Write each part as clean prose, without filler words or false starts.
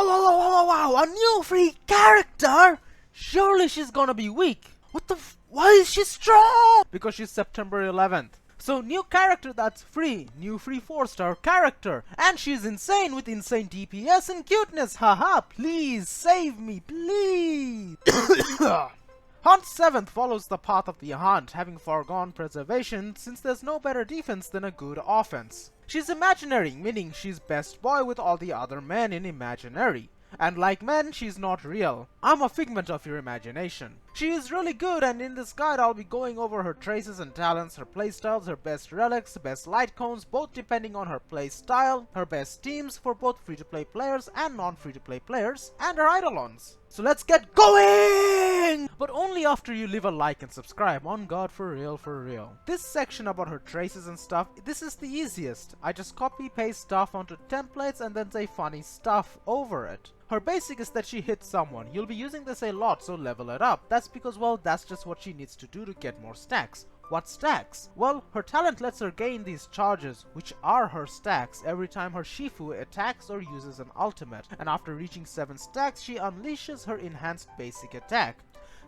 wow, a new free character? Surely she's gonna be weak. Why is she strong? Because she's September 11th. So new character that's free, new free 4-star character, and she's insane with insane DPS and cuteness, haha, please save me, please! Hunt 7th follows the path of the Hunt, having foregone preservation since there's no better defense than a good offense. She's imaginary, meaning she's best boy with all the other men in imaginary. And like men, she's not real. I'm a figment of your imagination. She is really good, and in this guide I'll be going over her traces and talents, her playstyles, her best relics, best light cones, both depending on her playstyle, her best teams for both free-to-play players and non-free-to-play players, and her Eidolons. So let's get going! But only after you leave a like and subscribe, on God, for real, for real. This section about her traces and stuff, this is the easiest. I just copy-paste stuff onto templates and then say funny stuff over it. Her basic is that she hits someone. You'll be using this a lot, so level it up. That's because, well, that's just what she needs to do to get more stacks. What stacks? Well, her talent lets her gain these charges, which are her stacks, every time her Shifu attacks or uses an ultimate, and after reaching 7 stacks, she unleashes her enhanced basic attack.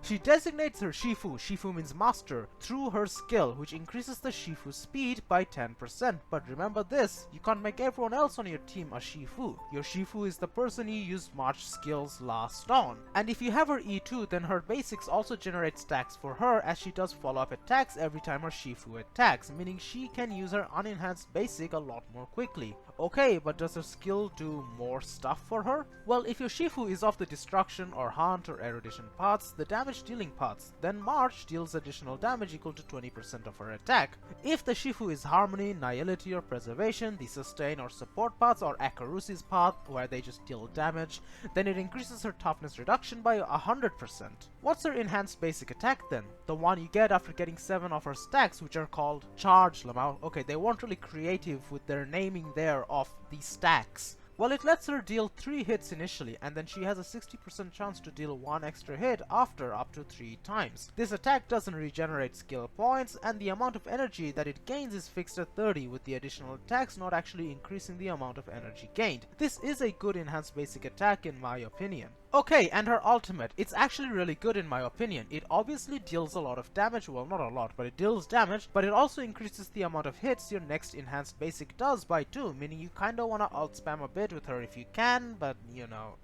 She designates her Shifu, Shifu means master, through her skill, which increases the Shifu speed by 10%. But remember this, you can't make everyone else on your team a Shifu. Your Shifu is the person you used March skills last on. And if you have her E2, then her basics also generate stacks for her, as she does follow-up attacks every time her Shifu attacks, meaning she can use her unenhanced basic a lot more quickly. Okay, but does her skill do more stuff for her? Well, if your Shifu is of the destruction or hunt or erudition paths, the damage dealing paths, then March deals additional damage equal to 20% of her attack. If the Shifu is harmony, nihility or preservation, the sustain or support paths, or Akarusi's path where they just deal damage, then it increases her toughness reduction by 100%. What's her enhanced basic attack then? The one you get after getting 7 of her stacks, which are called Charge Lamau. Okay, they weren't really creative with their naming there of the stacks. Well, it lets her deal 3 hits initially, and then she has a 60% chance to deal 1 extra hit after up to 3 times. This attack doesn't regenerate skill points, and the amount of energy that it gains is fixed at 30, with the additional attacks not actually increasing the amount of energy gained. This is a good enhanced basic attack in my opinion. Okay, and her ultimate. It's actually really good in my opinion. It obviously deals a lot of damage, well, not a lot, but it deals damage, but it also increases the amount of hits your next enhanced basic does by 2, meaning you kinda wanna alt spam a bit with her if you can, but you know,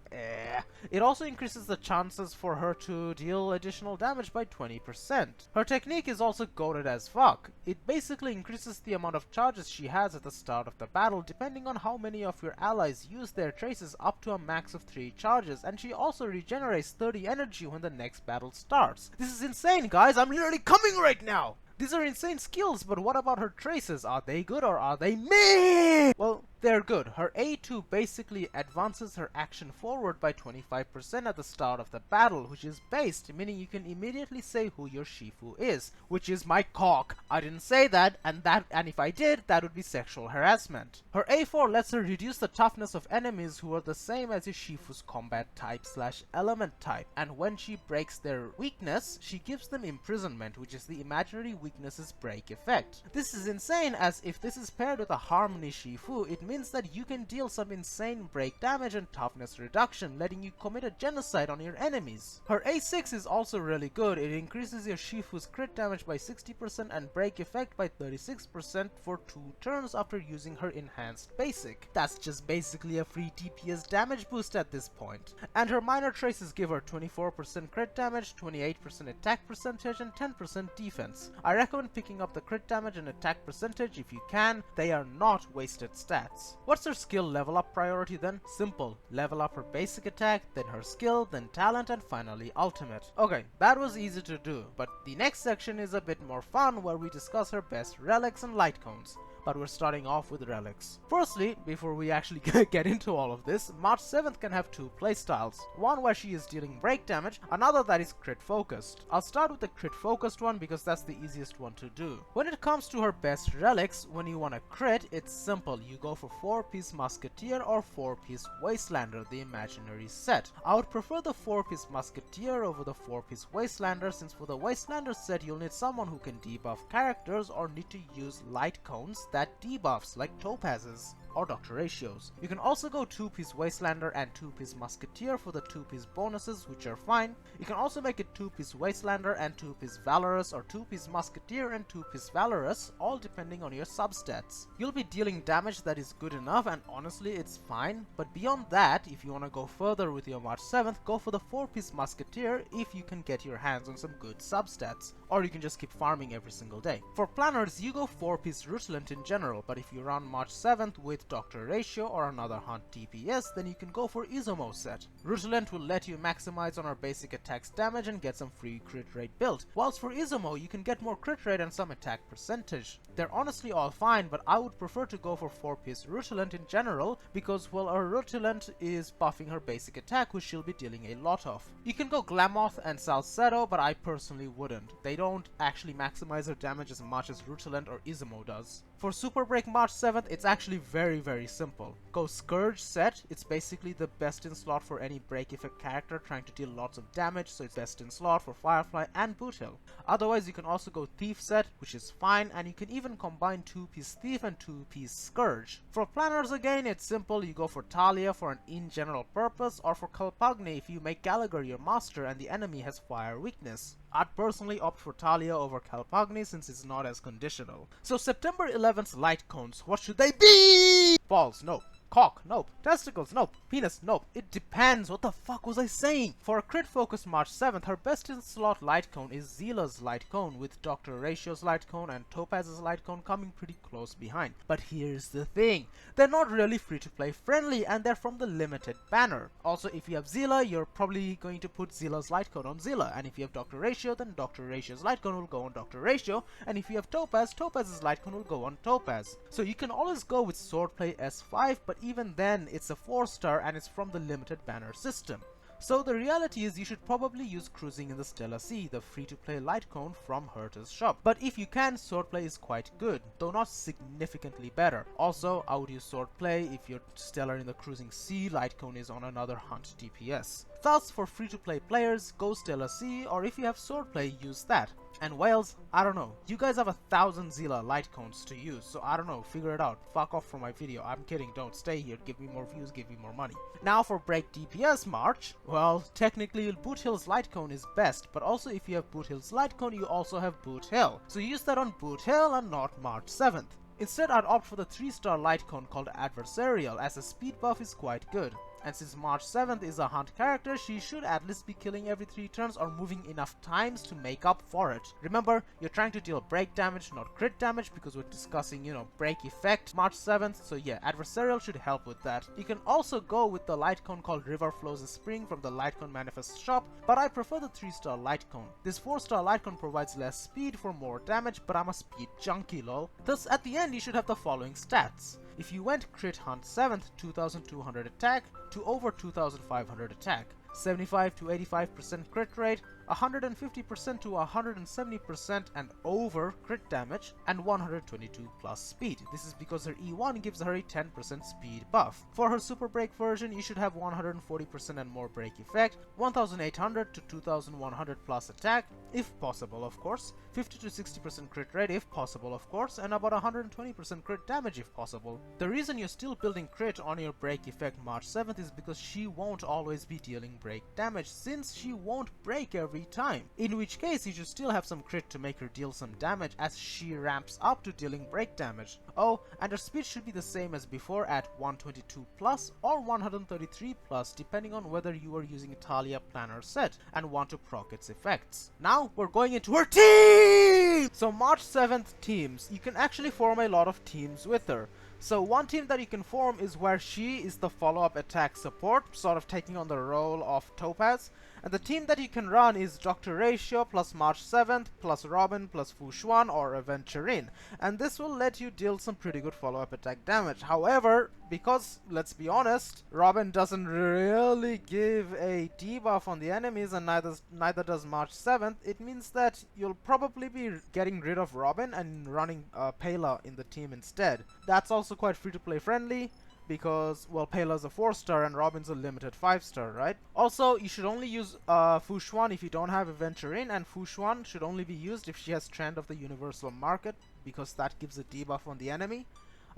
It also increases the chances for her to deal additional damage by 20%. Her technique is also goated as fuck. It basically increases the amount of charges she has at the start of the battle depending on how many of your allies use their traces up to a max of 3 charges, and she also regenerates 30 energy when the next battle starts. This is insane, guys! I'm literally coming right now! These are insane skills, but what about her traces? Are they good or are they meh? Well, they're good. Her A2 basically advances her action forward by 25% at the start of the battle, which is based, meaning you can immediately say who your Shifu is, which is my cock. I didn't say that, and if I did, that would be sexual harassment. Her A4 lets her reduce the toughness of enemies who are the same as your Shifu's combat type / element type, and when she breaks their weakness, she gives them imprisonment, which is the imaginary weakness's break effect. This is insane, as if this is paired with a harmony Shifu, it means that you can deal some insane break damage and toughness reduction, letting you commit a genocide on your enemies. Her A6 is also really good. It increases your Shifu's crit damage by 60% and break effect by 36% for 2 turns after using her enhanced basic. That's just basically a free DPS damage boost at this point. And her minor traces give her 24% crit damage, 28% attack percentage, and 10% defense. I recommend picking up the crit damage and attack percentage if you can. They are not wasted stats. What's her skill level up priority then? Simple. Level up her basic attack, then her skill, then talent, and finally ultimate. Okay, that was easy to do, but the next section is a bit more fun, where we discuss her best relics and light cones. But we're starting off with relics. Firstly, before we actually get into all of this, March 7th can have 2 playstyles. One where she is dealing break damage, another that is crit focused. I'll start with the crit focused one because that's the easiest one to do. When it comes to her best relics, when you want to crit, it's simple. You go for 4-piece Musketeer or 4-piece Wastelander, the imaginary set. I would prefer the 4-piece Musketeer over the 4-piece Wastelander, since for the Wastelander set you'll need someone who can debuff characters or need to use light cones that debuffs, like Topaz's. or Dr. Ratios. You can also go 2-piece Wastelander and 2-piece Musketeer for the 2-piece bonuses, which are fine. You can also make it 2-piece Wastelander and 2-piece Valorous, or 2-piece Musketeer and 2-piece Valorous, all depending on your substats. You'll be dealing damage that is good enough, and honestly it's fine, but beyond that, if you want to go further with your March 7th, go for the 4-piece Musketeer if you can get your hands on some good substats, or you can just keep farming every single day. For planners, you go 4-piece Rutilant in general, but if you run March 7th with Dr. Ratio or another hunt DPS, then you can go for Izumo set. Rutilant will let you maximize on our basic attacks damage and get some free crit rate build, whilst for Izumo you can get more crit rate and some attack percentage. They're honestly all fine, but I would prefer to go for 4-piece Rutilant in general, because well, our Rutilant is buffing her basic attack, which she'll be dealing a lot of. You can go Glamoth and Salcedo, but I personally wouldn't. They don't actually maximize their damage as much as Rutilant or Izumo does. For Super Break March 7th, it's actually very simple. Go Scourge set, it's basically the best in slot for any break effect character trying to deal lots of damage, so it's best in slot for Firefly and Boothill. Otherwise, you can also go Thief set, which is fine, and you can even combine 2-piece Thief and 2-piece Scourge. For planners again, it's simple, you go for Talia for an in general purpose, or for Kalpagni if you make Gallagher your master and the enemy has fire weakness. I'd personally opt for Talia over Kalpagni since it's not as conditional. So September 11th's light cones, what should they be? Balls, nope. Cock, nope. Testicles, nope. Penis, nope. It depends. What the fuck was I saying? For a crit focused March 7th, her best in slot light cone is Zila's light cone, with Dr. Ratio's light cone and Topaz's light cone coming pretty close behind. But here's the thing. They're not really free to play friendly, and they're from the limited banner. Also, if you have Zila, you're probably going to put Zila's light cone on Zila, and if you have Dr. Ratio, then Dr. Ratio's light cone will go on Dr. Ratio, and if you have Topaz, Topaz's light cone will go on Topaz. So you can always go with Swordplay S5, but even then it's a 4-star and it's from the limited banner system. So the reality is you should probably use Cruising in the Stellar Sea, the free-to-play light cone from Herta's shop. But if you can, Swordplay is quite good, though not significantly better. Also, I would use Swordplay if your Stellar in the Cruising Sea light cone is on another hunt DPS. Thus, for free-to-play players, go Stellar Sea, or if you have Swordplay, use that. And Wales, I don't know. You guys have 1,000 Zila light cones to use, so I don't know, figure it out. Fuck off from my video. I'm kidding, don't stay here. Give me more views, give me more money. Now for Break DPS March, well, technically Boothill's light cone is best, but also if you have Boothill's light cone, you also have Boothill. So use that on Boothill and not March 7th. Instead, I'd opt for the 3-star light cone called Adversarial, as the speed buff is quite good. And since March 7th is a hunt character, she should at least be killing every 3 turns or moving enough times to make up for it. Remember, you're trying to deal break damage, not crit damage, because we're discussing, break effect March 7th, so yeah, Adversarial should help with that. You can also go with the light cone called River Flows Spring from the Light Cone Manifest shop, but I prefer the 3-star light cone. This 4-star light cone provides less speed for more damage, but I'm a speed junkie lol. Thus, at the end, you should have the following stats. If you went crit hunt 7th, 2200 attack to over 2500 attack, 75 to 85% crit rate, 150% to 170% and over crit damage, and 122 plus speed. This is because her E1 gives her a 10% speed buff. For her super break version, you should have 140% and more break effect, 1800 to 2100 plus attack, if possible of course, 50 to 60% crit rate if possible of course, and about 120% crit damage if possible. The reason you're still building crit on your break effect March 7th is because she won't always be dealing break damage, since she won't break every time, in which case you should still have some crit to make her deal some damage as she ramps up to dealing break damage. Oh, and her speed should be the same as before at 122 plus or 133 plus, depending on whether you are using Talia Planner set and want to proc its effects. Now we're going into her team! So March 7th teams, you can actually form a lot of teams with her. So one team that you can form is where she is the follow-up attack support, sort of taking on the role of Topaz. And the team that you can run is Dr. Ratio plus March 7th plus Robin plus Fu Xuan or Aventurine. And this will let you deal some pretty good follow-up attack damage. However, because, let's be honest, Robin doesn't really give a debuff on the enemies and neither does March 7th, it means that you'll probably be getting rid of Robin and running Pela in the team instead. That's also quite free-to-play friendly, because, well, Pela's a 4-star and Robin's a limited 5-star, right? Also, you should only use Fu Xuan if you don't have Aventurine, and Fu Xuan should only be used if she has Trend of the Universal Market, because that gives a debuff on the enemy.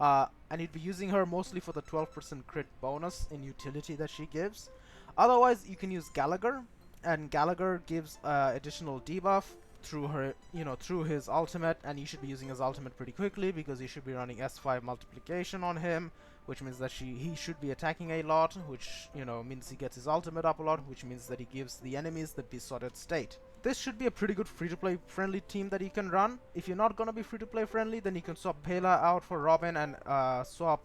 and you'd be using her mostly for the 12% crit bonus in utility that she gives. Otherwise, you can use Gallagher, and Gallagher gives additional debuff through her, through his ultimate, and you should be using his ultimate pretty quickly because you should be running S5 multiplication on him, which means that he should be attacking a lot, which means he gets his ultimate up a lot, which means that he gives the enemies the besotted state. This should be a pretty good free-to-play friendly team that you can run. If you're not gonna be free-to-play friendly, then you can swap Pela out for Robin and swap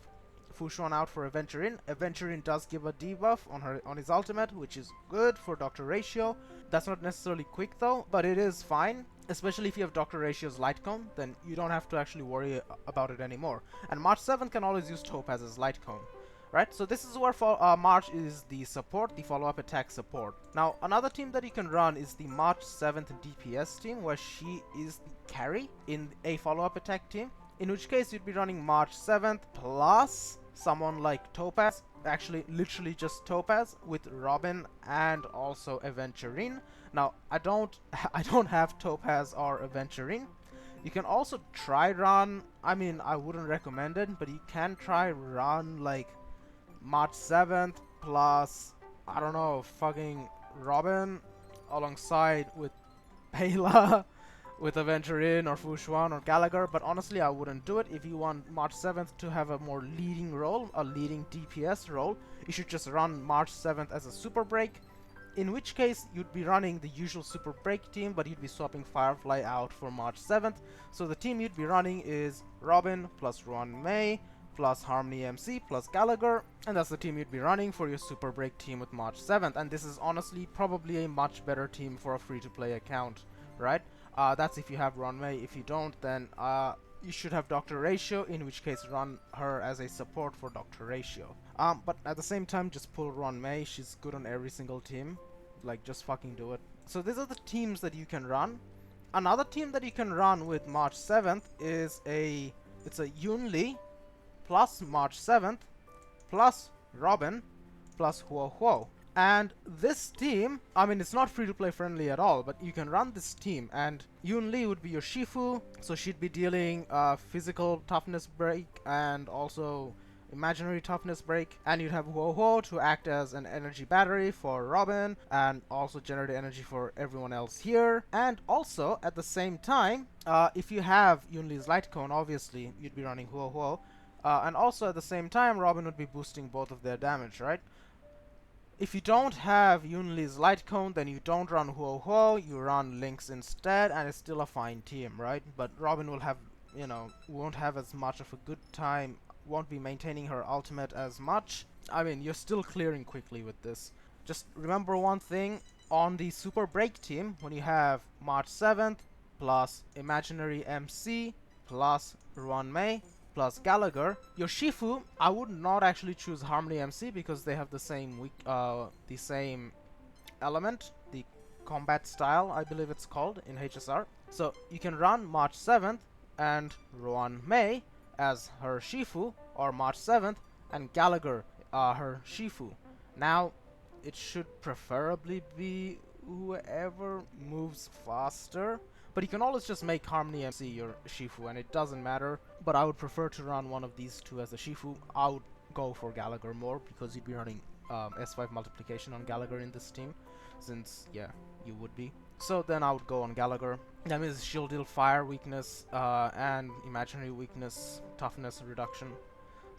Fushuan out for Aventurin. Aventurin does give a debuff on his ultimate, which is good for Doctor Ratio. That's not necessarily quick though, but it is fine. Especially if you have Doctor Ratio's Light Cone, then you don't have to actually worry about it anymore. And March 7th can always use Topaz's Light Cone. Right, so this is where March is the support, the follow-up attack support. Now, another team that you can run is the March 7th DPS team, where she is the carry in a follow-up attack team. In which case, you'd be running March 7th plus someone like Topaz, actually literally just Topaz, with Robin and also Aventurin. Now, I don't have Topaz or Aventurin. You can also try run, I mean, I wouldn't recommend it, but you can try run like March 7th plus, I don't know, fucking Robin alongside with Pela, with Aventurin or Fushuan or Gallagher, but honestly I wouldn't do it. If you want March 7th to have a more leading role, a leading DPS role, you should just run March 7th as a super break, in which case you'd be running the usual super break team, but you'd be swapping Firefly out for March 7th. So the team you'd be running is Robin plus Ruan Mei plus Harmony MC plus Gallagher, and that's the team you'd be running for your super break team with March 7th. And this is honestly probably a much better team for a free-to-play account, right? That's if you have Ruan Mei. If you don't, then you should have Dr. Ratio, in which case run her as a support for Dr. Ratio. But at the same time, just pull Ruan Mei. She's good on every single team. Like, just fucking do it. So these are the teams that you can run. Another team that you can run with March 7th is it's a Yunli plus March 7th plus Robin plus Huo Huo. And this team, I mean, it's not free-to-play friendly at all, but you can run this team, and Yunli would be your Shifu, so she'd be dealing physical toughness break and also imaginary toughness break, and you'd have Huo Huo to act as an energy battery for Robin and also generate energy for everyone else here. And also at the same time, if you have Yunli's Light Cone, obviously you'd be running Huo Huo, and also at the same time Robin would be boosting both of their damage, right? If you don't have Yunli's Light Cone, then you don't run Huo Huo, you run Lynx instead, and it's still a fine team, right? But Robin will have, won't have as much of a good time, won't be maintaining her ultimate as much. I mean, you're still clearing quickly with this. Just remember one thing, on the Super Break team, when you have March 7th, plus Imaginary MC, plus Ruan Mei, plus Gallagher, your Shifu, I would not actually choose Harmony MC because they have the same element, the combat style, I believe it's called in HSR. So you can run March 7th and Ruan Mei as her Shifu, or March 7th and Gallagher her Shifu. Now, it should preferably be whoever moves faster, but you can always just make Harmony MC your Shifu, and it doesn't matter. But I would prefer to run one of these two as a Shifu. I would go for Gallagher more, because you'd be running S5 multiplication on Gallagher in this team, since, yeah, you would be. So then I would go on Gallagher. That means she'll deal fire weakness and imaginary weakness, toughness reduction.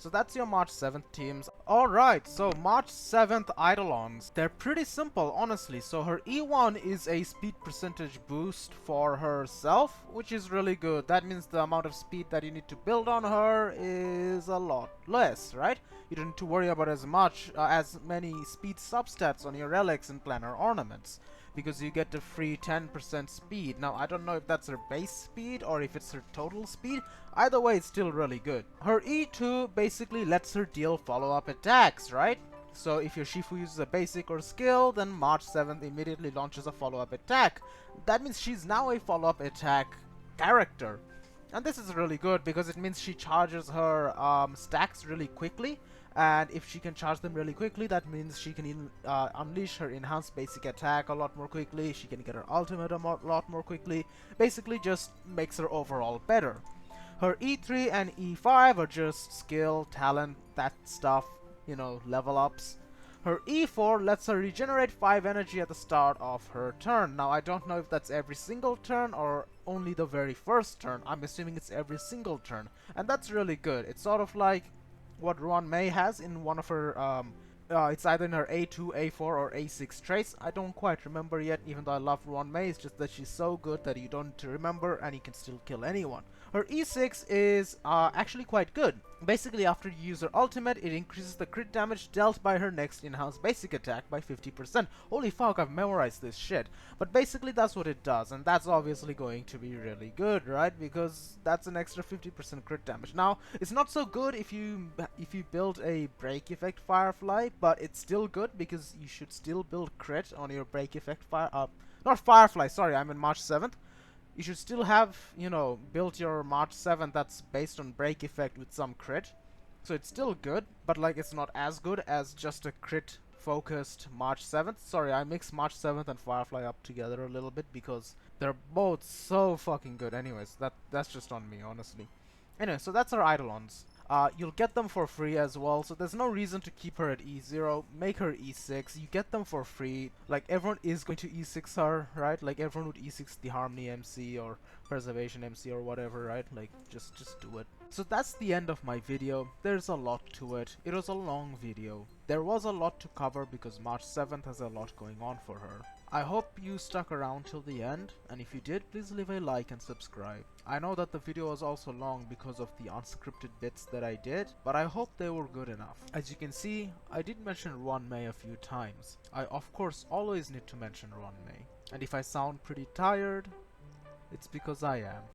So that's your March 7th teams. Alright, so March 7th Eidolons. They're pretty simple, honestly. So her E1 is a speed percentage boost for herself, which is really good. That means the amount of speed that you need to build on her is a lot less, right? You don't need to worry about as many speed substats on your Relics and Plannar ornaments, because you get the free 10% speed. Now, I don't know if that's her base speed or if it's her total speed. Either way, it's still really good. Her E2 basically lets her deal follow-up attacks, right? So if your Shifu uses a basic or skill, then March 7th immediately launches a follow-up attack. That means she's now a follow-up attack character. And this is really good because it means she charges her stacks really quickly. And if she can charge them really quickly, that means she can unleash her enhanced basic attack a lot more quickly. She can get her ultimate a lot more quickly. Basically just makes her overall better. Her E3 and E5 are just skill, talent, that stuff, you know, level ups. Her E4 lets her regenerate 5 energy at the start of her turn. Now I don't know if that's every single turn or only the very first turn. I'm assuming it's every single turn. And that's really good. It's sort of like what Ruan Mei has in one of her it's either in her A2, A4 or A6 traits. I don't quite remember yet, even though I love Ruan Mei. It's just that she's so good that you don't need to remember and you can still kill anyone. Her E6 is actually quite good. Basically, after you use her ultimate, it increases the crit damage dealt by her next in-house basic attack by 50%. Holy fuck, I've memorized this shit. But basically that's what it does, and that's obviously going to be really good, right? Because that's an extra 50% crit damage. Now, it's not so good if you build a break effect Firefly, but it's still good because you should still build crit on your break effect not Firefly, sorry, I'm in March 7th. You should still have, you know, built your March 7th that's based on break effect with some crit. So it's still good, but like it's not as good as just a crit focused March 7th. Sorry, I mixed March 7th and Firefly up together a little bit because they're both so fucking good. Anyways, that's just on me, honestly. Anyway, so that's our Eidolons. You'll get them for free as well, so there's no reason to keep her at E0. Make her E6. You get them for free. Like, everyone is going to E6 her, right? Like, everyone would E6 the Harmony MC or Preservation MC or whatever, right? Like, just do it. So that's the end of my video. There's a lot to it. It was a long video. There was a lot to cover because March 7th has a lot going on for her. I hope you stuck around till the end, and if you did, please leave a like and subscribe. I know that the video was also long because of the unscripted bits that I did, but I hope they were good enough. As you can see, I did mention Ruan Mei a few times. I of course always need to mention Ruan Mei. And if I sound pretty tired, it's because I am.